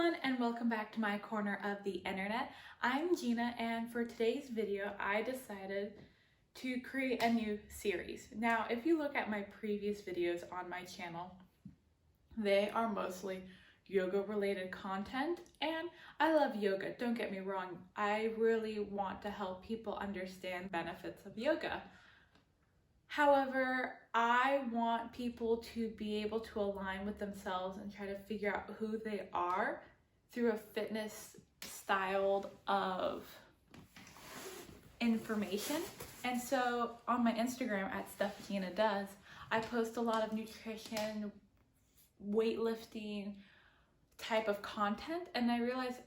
everyone, and welcome back to my corner of the internet. I'm Gina, and for today's video I decided to create a new series. Now, if you look at my previous videos on my channel, they are mostly yoga related content, and I love yoga, don't get me wrong. I really want to help people understand benefits of yoga. However, I want people to be able to align with themselves and try to figure out who they are through a fitness styled of information. And so on my Instagram at StuffGinaDoes, I post a lot of nutrition, weightlifting type of content, and I realized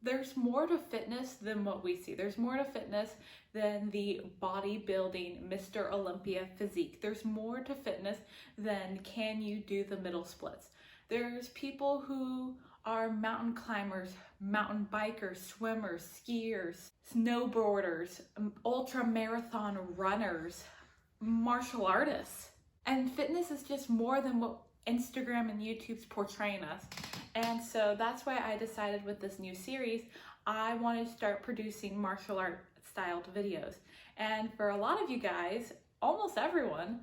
there's more to fitness than what we see. There's more to fitness than the bodybuilding Mr. Olympia physique. There's more to fitness than can you do the middle splits. There's people who are mountain climbers, mountain bikers, swimmers, skiers, snowboarders, ultra marathon runners, martial artists. And fitness is just more than what Instagram and YouTube's portraying us. And so that's why I decided with this new series, I wanted to start producing martial art styled videos. And for a lot of you guys, almost everyone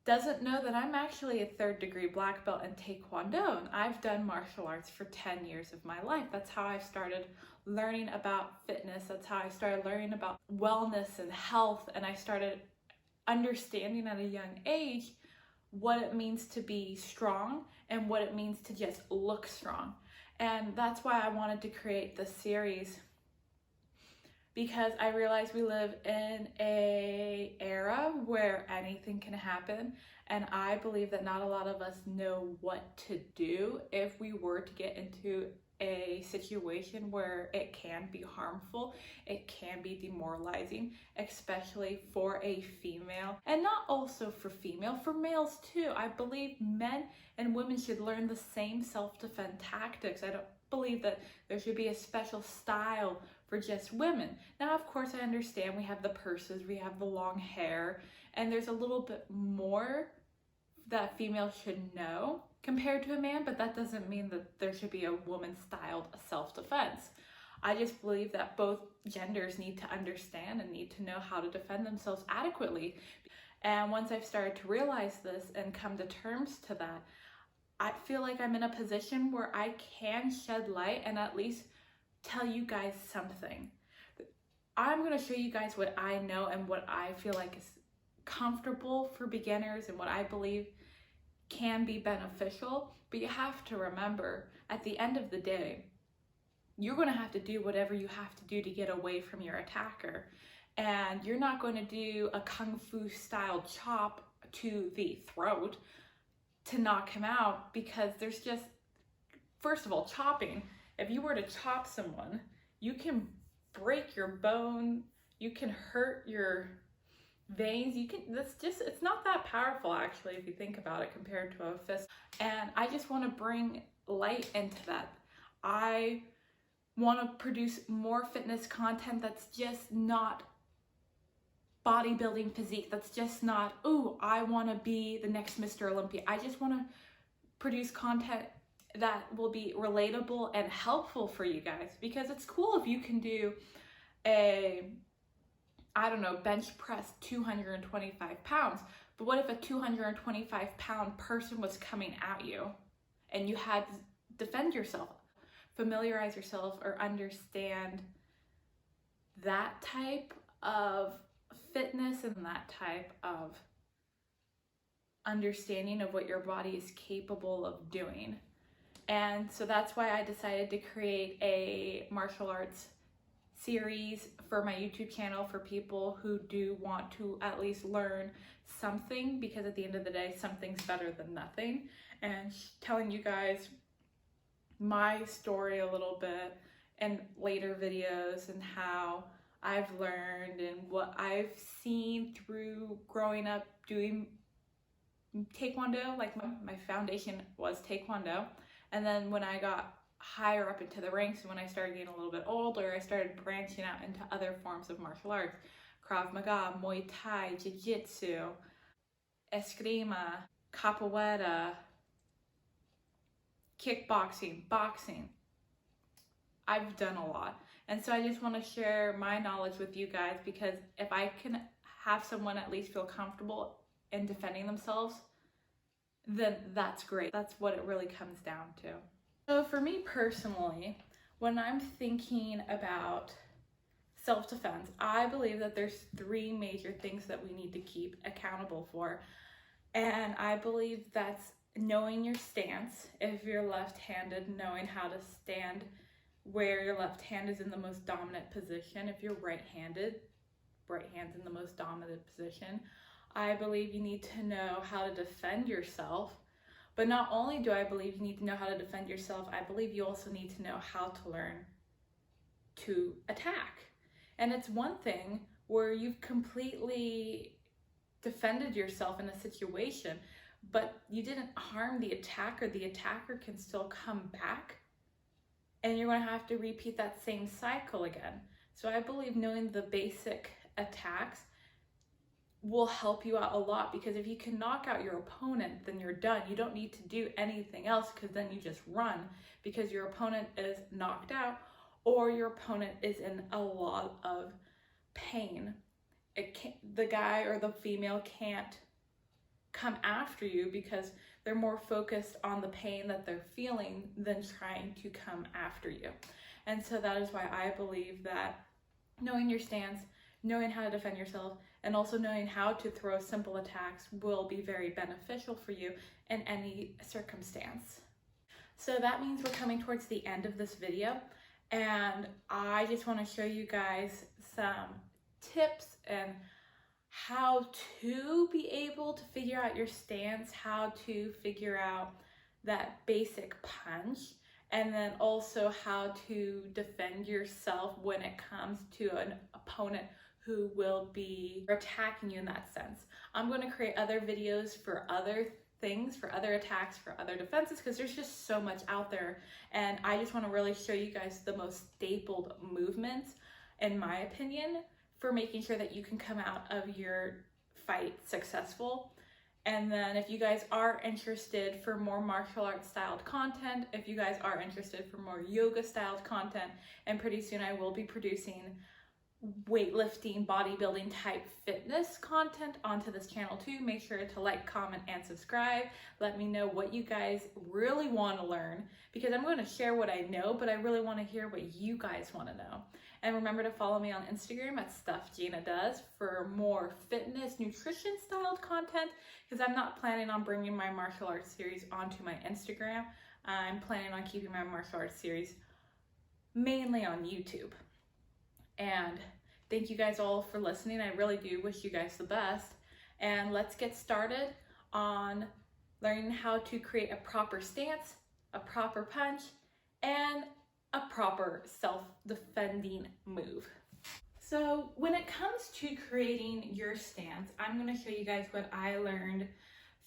doesn't know that I'm actually a 3rd degree black belt in Taekwondo, and I've done martial arts for 10 years of my life. That's how I started learning about fitness. That's how I started learning about wellness and health, and I started understanding at a young age what it means to be strong and what it means to just look strong. And that's why I wanted to create this series, because I realize we live in an era where anything can happen, and I believe that not a lot of us know what to do if we were to get into a situation where it can be harmful, it can be demoralizing, especially for a female, and not also for female, for males too. I believe men and women should learn the same self-defense tactics. I don't believe that there should be a special style for just women. Now, of course, I understand we have the purses, we have the long hair, and there's a little bit more that females should know compared to a man, but that doesn't mean that there should be a woman-styled self-defense. I just believe that both genders need to understand and need to know how to defend themselves adequately. And once I've started to realize this and come to terms to that, I feel like I'm in a position where I can shed light and at least tell you guys something. I'm going to show you guys what I know and what I feel like is comfortable for beginners and what I believe can be beneficial. But you have to remember, at the end of the day, you're going to have to do whatever you have to do to get away from your attacker. And you're not going to do a kung fu style chop to the throat to knock him out, because there's just, first of all, chopping. If you were to chop someone, you can break your bone, you can hurt your veins, it's not that powerful actually if you think about it compared to a fist. And I just want to bring light into that. I want to produce more fitness content that's just not bodybuilding physique, that's just not, oh, I want to be the next Mr. Olympia. I just want to produce content that will be relatable and helpful for you guys, because it's cool if you can do bench press 225 pounds, but what if a 225 pound person was coming at you and you had to defend yourself, familiarize yourself, or understand that type of fitness and that type of understanding of what your body is capable of doing. And so that's why I decided to create a martial arts series for my YouTube channel for people who do want to at least learn something, because at the end of the day, something's better than nothing. And telling you guys my story a little bit in later videos and how I've learned and what I've seen through growing up doing Taekwondo. Like my foundation was Taekwondo. And then when I got higher up into the ranks, and when I started getting a little bit older, I started branching out into other forms of martial arts. Krav Maga, Muay Thai, Jiu-Jitsu, Eskrima, Capoeira, kickboxing, boxing, I've done a lot. And so I just want to share my knowledge with you guys, because if I can have someone at least feel comfortable in defending themselves, then that's great. That's what it really comes down to. So for me personally, when I'm thinking about self-defense, I believe that there's 3 major things that we need to keep accountable for. And I believe that's knowing your stance. If you're left-handed, knowing how to stand where your left hand is in the most dominant position. If you're right-handed, right hand's in the most dominant position. I believe you need to know how to defend yourself. But not only do I believe you need to know how to defend yourself, I believe you also need to know how to learn to attack. And it's one thing where you've completely defended yourself in a situation, but you didn't harm the attacker. The attacker can still come back, and you're going to have to repeat that same cycle again. So I believe knowing the basic attacks will help you out a lot, because if you can knock out your opponent, then you're done. You don't need to do anything else, because then you just run, because your opponent is knocked out or your opponent is in a lot of pain. The guy or the female can't come after you because they're more focused on the pain that they're feeling than trying to come after you. And so that is why I believe that knowing your stance, knowing how to defend yourself, and also knowing how to throw simple attacks will be very beneficial for you in any circumstance. So that means we're coming towards the end of this video, and I just want to show you guys some tips and how to be able to figure out your stance, how to figure out that basic punch, and then also how to defend yourself when it comes to an opponent who will be attacking you in that sense. I'm going to create other videos for other things, for other attacks, for other defenses, because there's just so much out there, and I just want to really show you guys the most stapled movements, in my opinion, for making sure that you can come out of your fight successful. And then if you guys are interested for more martial arts styled content, if you guys are interested for more yoga styled content, and pretty soon I will be producing weightlifting, bodybuilding type fitness content onto this channel too. Make sure to like, comment, and subscribe. Let me know what you guys really want to learn, because I'm going to share what I know, but I really want to hear what you guys want to know. And remember to follow me on Instagram at StuffGinaDoes for more fitness, nutrition styled content, because I'm not planning on bringing my martial arts series onto my Instagram. I'm planning on keeping my martial arts series mainly on YouTube. And thank you guys all for listening. I really do wish you guys the best. And let's get started on learning how to create a proper stance, a proper punch, and a proper self-defending move. So when it comes to creating your stance, I'm going to show you guys what I learned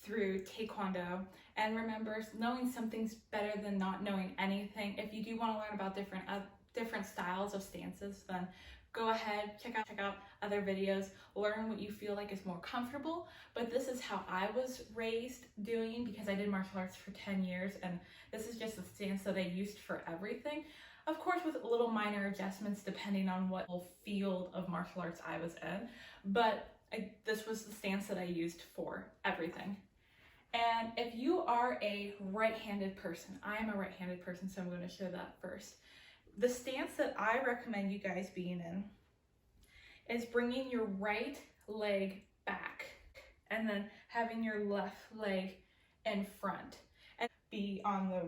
through Taekwondo. And remember, knowing something's better than not knowing anything. If you do want to learn about different styles of stances, then go ahead, check out other videos, learn what you feel like is more comfortable. But this is how I was raised doing, because I did martial arts for 10 years, and this is just the stance that I used for everything. Of course, with little minor adjustments depending on what field of martial arts I was in, but this was the stance that I used for everything. And if you are a right-handed person, I am a right-handed person, so I'm going to show that first. The stance that I recommend you guys being in is bringing your right leg back and then having your left leg in front, and be on the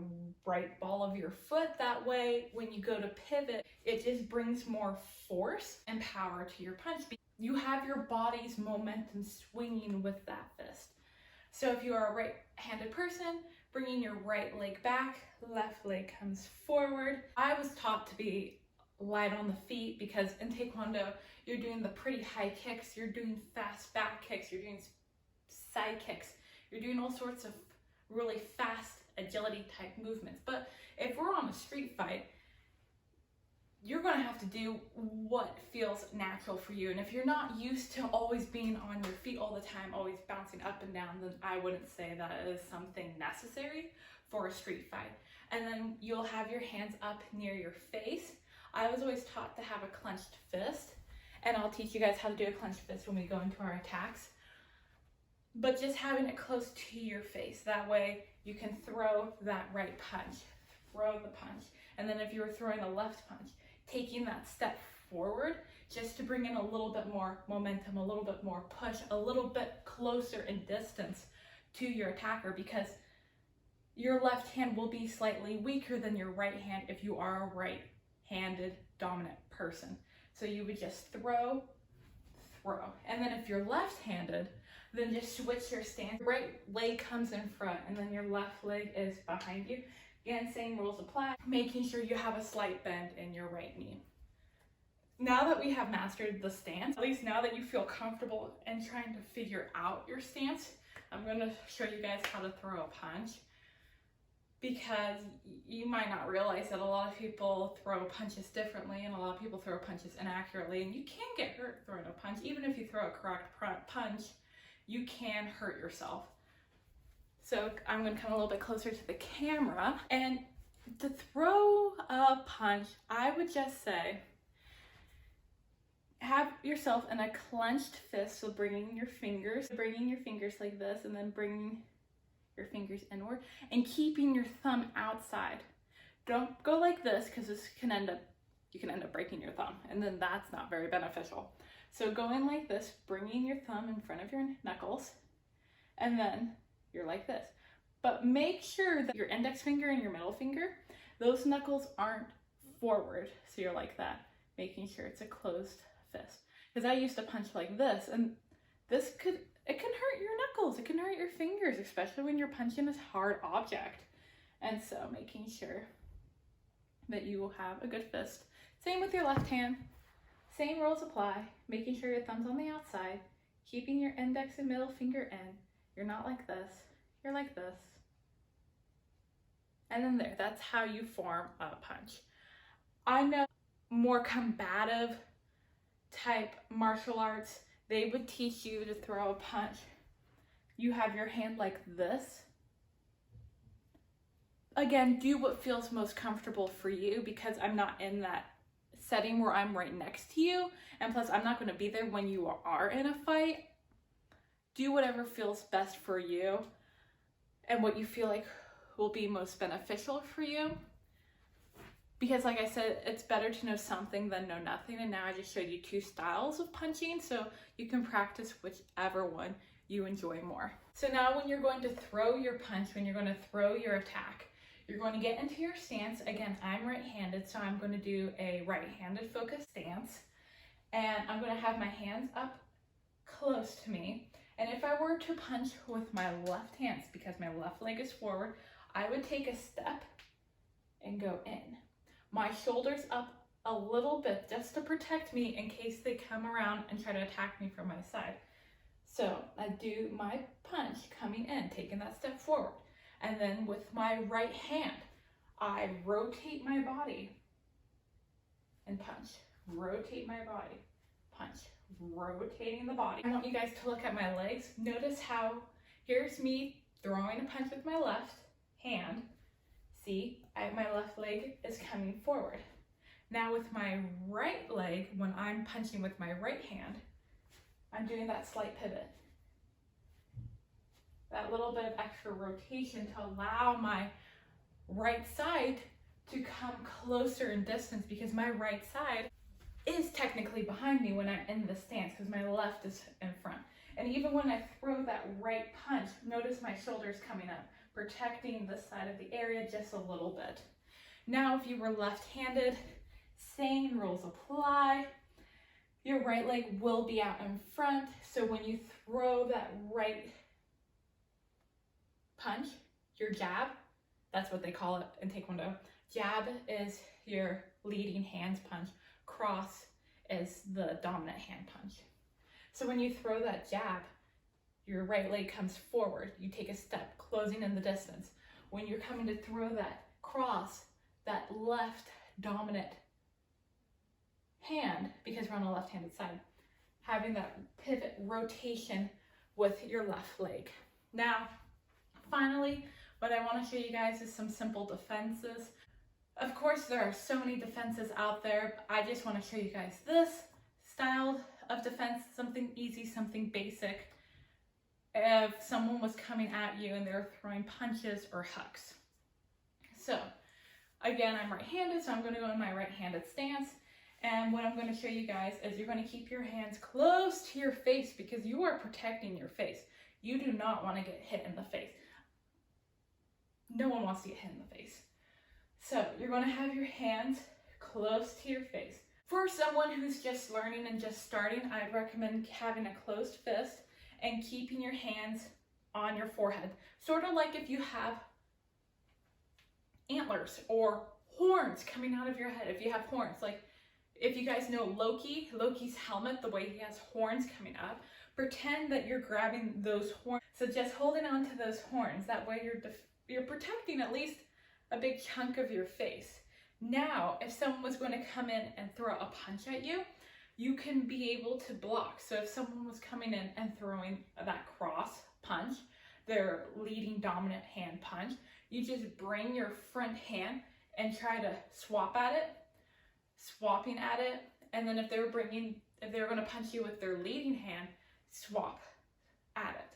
right ball of your foot. That way, when you go to pivot, it just brings more force and power to your punch. You have your body's momentum swinging with that fist. So if you are a right-handed person, bringing your right leg back, left leg comes forward. I was taught to be light on the feet, because in Taekwondo, you're doing the pretty high kicks, you're doing fast back kicks, you're doing side kicks, you're doing all sorts of really fast agility type movements. But if we're on a street fight, you're going to have to do what feels natural for you. And if you're not used to always being on your feet all the time, always bouncing up and down, then I wouldn't say that is something necessary for a street fight. And then you'll have your hands up near your face. I was always taught to have a clenched fist, and I'll teach you guys how to do a clenched fist when we go into our attacks. But just having it close to your face, that way you can throw that right punch, throw the punch. And then if you were throwing a left punch, taking that step forward just to bring in a little bit more momentum, a little bit more push, a little bit closer in distance to your attacker, because your left hand will be slightly weaker than your right hand if you are a right-handed dominant person. So you would just throw, throw. And then if you're left-handed, then just switch your stance. Right leg comes in front and then your left leg is behind you. Again, same rules apply, making sure you have a slight bend in your right knee. Now that we have mastered the stance, at least now that you feel comfortable in trying to figure out your stance, I'm going to show you guys how to throw a punch, because you might not realize that a lot of people throw punches differently and a lot of people throw punches inaccurately, and you can get hurt throwing a punch. Even if you throw a correct punch, you can hurt yourself. So I'm going to come a little bit closer to the camera, and to throw a punch, I would just say have yourself in a clenched fist, so bringing your fingers like this, and then bringing your fingers inward and keeping your thumb outside. Don't go like this, because this can you can end up breaking your thumb, and then that's not very beneficial. So going like this, bringing your thumb in front of your knuckles, and then you're like this. But make sure that your index finger and your middle finger, those knuckles aren't forward, so you're like that, making sure it's a closed fist. Because I used to punch like this, and it can hurt your knuckles, it can hurt your fingers, especially when you're punching this hard object. And so making sure that you will have a good fist. Same with your left hand, same rules apply, making sure your thumb's on the outside, keeping your index and middle finger in. You're not like this, you're like this. And then there, that's how you form a punch. I know more combative type martial arts, they would teach you to throw a punch. You have your hand like this. Again, do what feels most comfortable for you, because I'm not in that setting where I'm right next to you. And plus, I'm not going to be there when you are in a fight. Do whatever feels best for you and what you feel like will be most beneficial for you. Because like I said, it's better to know something than know nothing. And now I just showed you two styles of punching, so you can practice whichever one you enjoy more. So now when you're going to throw your punch, when you're going to throw your attack, you're going to get into your stance. Again, I'm right-handed, so I'm going to do a right-handed focused stance. And I'm going to have my hands up close to me. And if I were to punch with my left hand, because my left leg is forward, I would take a step and go in. My shoulders up a little bit just to protect me in case they come around and try to attack me from my side. So I do my punch coming in, taking that step forward. And then with my right hand, I rotate my body and punch. Rotate my body, punch. Rotating the body. I want you guys to look at my legs. Notice how here's me throwing a punch with my left hand. See, my left leg is coming forward. Now with my right leg, when I'm punching with my right hand, I'm doing that slight pivot. That little bit of extra rotation to allow my right side to come closer in distance, because my right side is technically behind me when I'm in the stance, because my left is in front. And even when I throw that right punch, notice my shoulders coming up, protecting this side of the area just a little bit. Now, if you were left-handed, same rules apply. Your right leg will be out in front, so when you throw that right punch, your jab, that's what they call it in Taekwondo. Jab is your leading hand punch. Cross is the dominant hand punch. So when you throw that jab, your right leg comes forward. You take a step, closing in the distance. When you're coming to throw that cross, that left dominant hand, because we're on a left-handed side, having that pivot rotation with your left leg. Now, finally, what I want to show you guys is some simple defenses. Of course, there are so many defenses out there. I just want to show you guys this style of defense, something easy, something basic. If someone was coming at you and they're throwing punches or hooks. So again, I'm right-handed, so I'm going to go in my right-handed stance. And what I'm going to show you guys is you're going to keep your hands close to your face because you are protecting your face. You do not want to get hit in the face. No one wants to get hit in the face. So you're going to have your hands close to your face. For someone who's just learning and just starting, I'd recommend having a closed fist and keeping your hands on your forehead. Sort of like if you have antlers or horns coming out of your head. If you have horns, like if you guys know Loki's helmet, the way he has horns coming up, pretend that you're grabbing those horns. So just holding on to those horns, that way you're protecting at least a big chunk of your face. Now, if someone was going to come in and throw a punch at you, you can be able to block. So if someone was coming in and throwing that cross punch, their leading dominant hand punch, you just bring your front hand and try to swapping at it. And then if they're going to punch you with their leading hand, swap at it.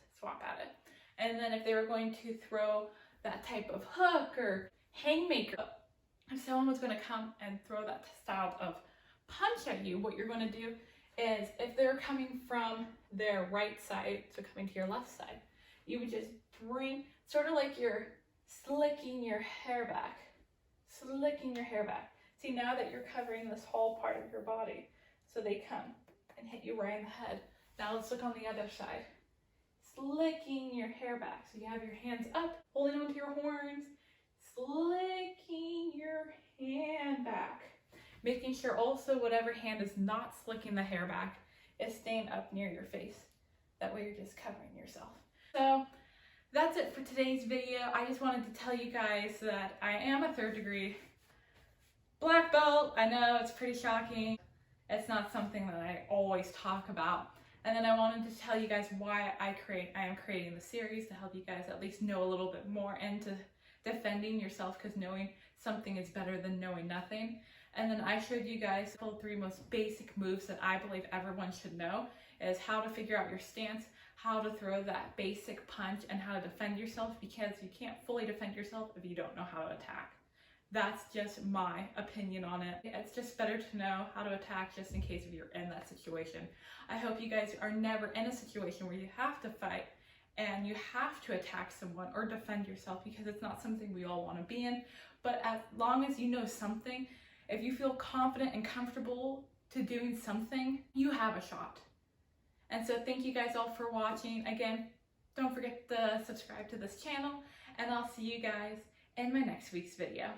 And then if they were going to throw that type of hook or haymaker, if someone was going to come and throw that style of punch at you, what you're going to do is if they're coming from their right side, so coming to your left side, you would just bring, sort of like you're slicking your hair back. See, now that you're covering this whole part of your body, so they come and hit you right in the head. Now let's look on the other side. Slicking your hair back. So you have your hands up, holding onto your horns, slicking your hand back. Making sure also whatever hand is not slicking the hair back is staying up near your face. That way you're just covering yourself. So that's it for today's video. I just wanted to tell you guys that I am a 3rd degree black belt. I know it's pretty shocking. It's not something that I always talk about. And then I wanted to tell you guys why I am creating the series to help you guys at least know a little bit more into defending yourself, because knowing something is better than knowing nothing. And then I showed you guys the 3 most basic moves that I believe everyone should know, is how to figure out your stance, how to throw that basic punch, and how to defend yourself, because you can't fully defend yourself if you don't know how to attack. That's just my opinion on it. It's just better to know how to attack just in case if you're in that situation. I hope you guys are never in a situation where you have to fight and you have to attack someone or defend yourself, because it's not something we all want to be in. But as long as you know something, if you feel confident and comfortable to doing something, you have a shot. And so thank you guys all for watching. Again, don't forget to subscribe to this channel, and I'll see you guys in my next week's video.